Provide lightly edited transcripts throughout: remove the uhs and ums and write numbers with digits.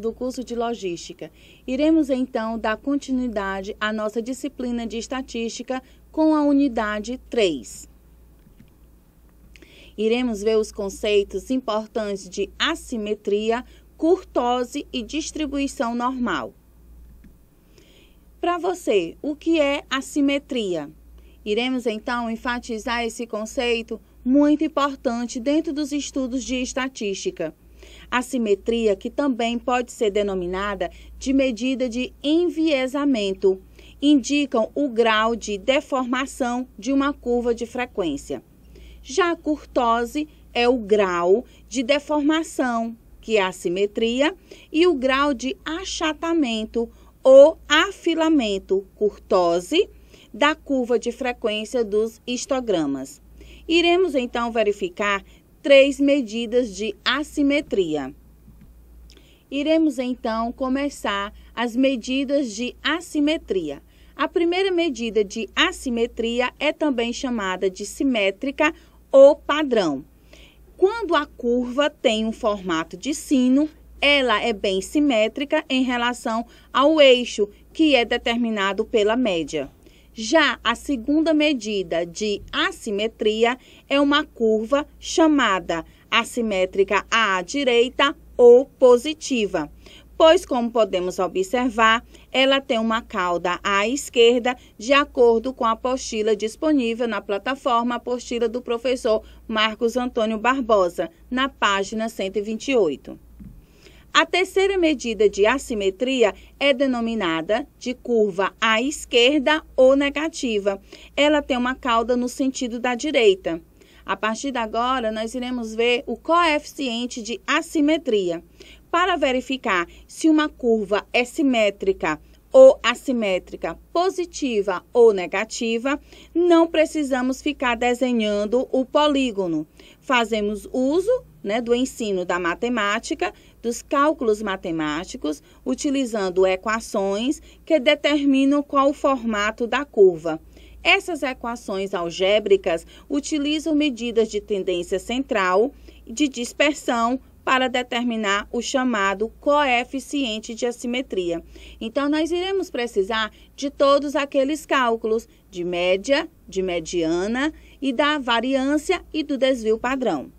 do curso de Logística. Iremos, então, dar continuidade à nossa disciplina de Estatística com a unidade 3. Iremos ver os conceitos importantes de assimetria, curtose e distribuição normal. Para você, o que é assimetria? Iremos, então, enfatizar esse conceito muito importante dentro dos estudos de estatística. Assimetria, que também pode ser denominada de medida de enviesamento, indicam o grau de deformação de uma curva de frequência. Já a curtose é o grau de deformação, que é a assimetria, e o grau de achatamento ou afilamento, curtose, da curva de frequência dos histogramas. Iremos, então, verificar 3 medidas de assimetria. Iremos, então, começar as medidas de assimetria. A primeira medida de assimetria é também chamada de simétrica ou padrão. Quando a curva tem um formato de sino, ela é bem simétrica em relação ao eixo, que é determinado pela média. Já a segunda medida de assimetria é uma curva chamada assimétrica à direita ou positiva, pois, como podemos observar, ela tem uma cauda à esquerda, de acordo com a apostila disponível na plataforma Apostila do professor Marcos Antônio Barbosa, na página 128. A terceira medida de assimetria é denominada de curva à esquerda ou negativa. Ela tem uma cauda no sentido da direita. A partir de agora, nós iremos ver o coeficiente de assimetria. Para verificar se uma curva é simétrica ou assimétrica, positiva ou negativa, não precisamos ficar desenhando o polígono. Fazemos uso, do ensino da matemática, dos cálculos matemáticos, utilizando equações que determinam qual o formato da curva. Essas equações algébricas utilizam medidas de tendência central e de dispersão para determinar o chamado coeficiente de assimetria. Então, nós iremos precisar de todos aqueles cálculos de média, de mediana e da variância e do desvio padrão.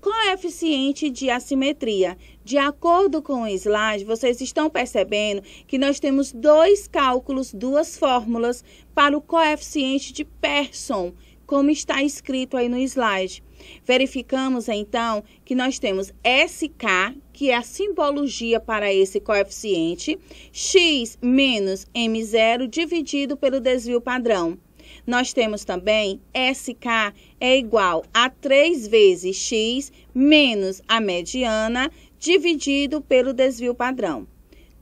Coeficiente de assimetria. De acordo com o slide, vocês estão percebendo que nós temos 2 cálculos, 2 fórmulas para o coeficiente de Pearson, como está escrito aí no slide. Verificamos, então, que nós temos SK, que é a simbologia para esse coeficiente, x menos M0 dividido pelo desvio padrão. Nós temos também SK é igual a 3 vezes x menos a mediana dividido pelo desvio padrão.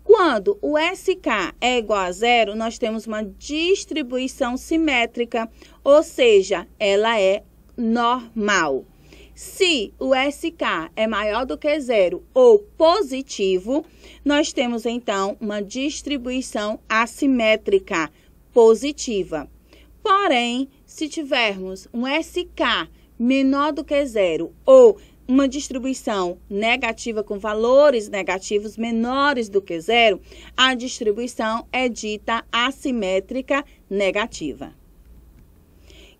Quando o SK é igual a 0, nós temos uma distribuição simétrica, ou seja, ela é normal. Se o SK é maior do que 0 ou positivo, nós temos então uma distribuição assimétrica positiva. Porém, se tivermos um SK menor do que 0 ou uma distribuição negativa com valores negativos menores do que 0, a distribuição é dita assimétrica negativa.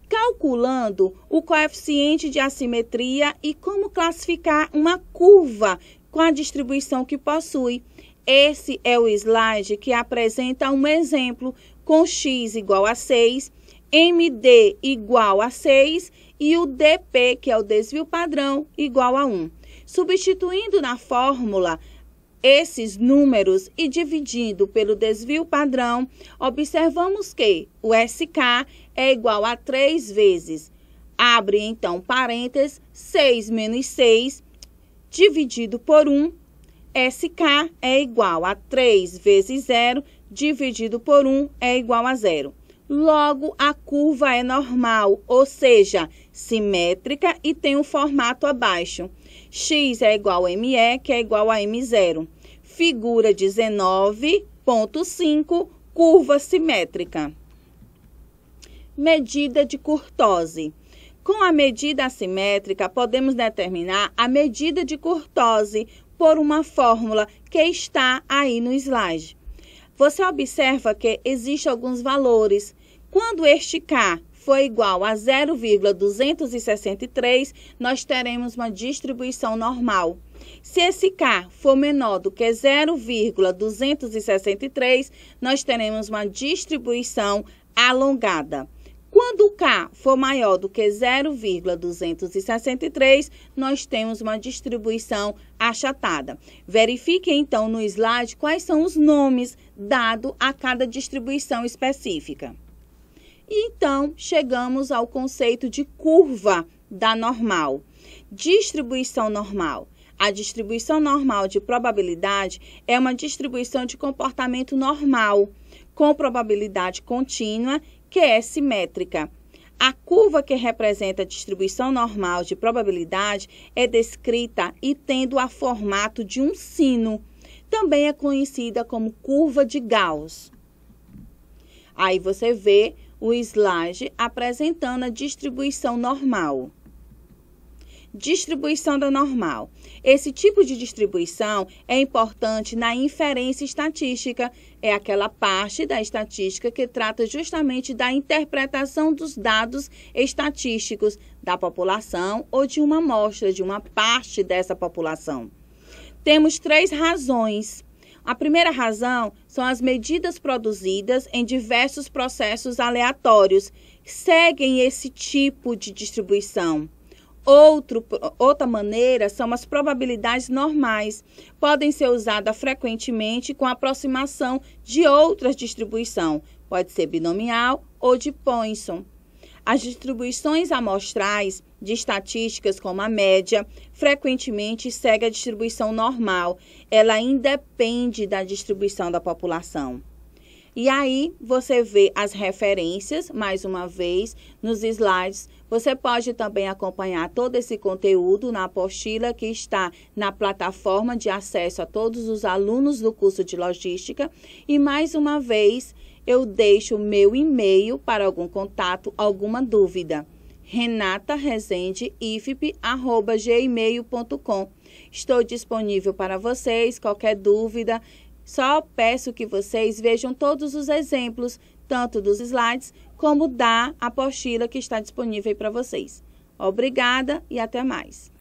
Calculando o coeficiente de assimetria e como classificar uma curva com a distribuição que possui. Esse é o slide que apresenta um exemplo com x igual a 6, MD igual a 6 e o DP, que é o desvio padrão, igual a 1. Substituindo na fórmula esses números e dividindo pelo desvio padrão, observamos que o SK é igual a 3 vezes, abre então parênteses, 6 menos 6, dividido por 1, SK é igual a 3 vezes 0, dividido por 1 é igual a 0. Logo, a curva é normal, ou seja, simétrica e tem um formato abaixo. X é igual a ME, que é igual a M0. Figura 19.5, curva simétrica. Medida de curtose. Com a medida assimétrica, podemos determinar a medida de curtose por uma fórmula que está aí no slide. Você observa que existem alguns valores. Quando este K for igual a 0,263, nós teremos uma distribuição normal. Se esse K for menor do que 0,263, nós teremos uma distribuição alongada. Quando o K for maior do que 0,263, nós temos uma distribuição achatada. Verifique então no slide quais são os nomes dados a cada distribuição específica. E então, chegamos ao conceito de curva da normal. Distribuição normal. A distribuição normal de probabilidade é uma distribuição de comportamento normal, com probabilidade contínua, que é simétrica. A curva que representa a distribuição normal de probabilidade é descrita e tendo o formato de um sino. Também é conhecida como curva de Gauss. Aí você vê o slide apresentando a distribuição normal. Distribuição da normal. Esse tipo de distribuição é importante na inferência estatística. É aquela parte da estatística que trata justamente da interpretação dos dados estatísticos da população ou de uma amostra, de uma parte dessa população. Temos 3 razões. A primeira razão são as medidas produzidas em diversos processos aleatórios que seguem esse tipo de distribuição. Outra maneira são as probabilidades normais. Podem ser usadas frequentemente com aproximação de outras distribuições. Pode ser binomial ou de Poisson. As distribuições amostrais de estatísticas, como a média, frequentemente segue a distribuição normal. Ela independe da distribuição da população. E aí, você vê as referências, mais uma vez, nos slides. Você pode também acompanhar todo esse conteúdo na apostila que está na plataforma de acesso a todos os alunos do curso de Logística. E, mais uma vez, eu deixo o meu e-mail para algum contato, alguma dúvida. renatarezendeifp@gmail.com. Estou disponível para vocês, qualquer dúvida. Só peço que vocês vejam todos os exemplos, tanto dos slides como da apostila que está disponível para vocês. Obrigada e até mais.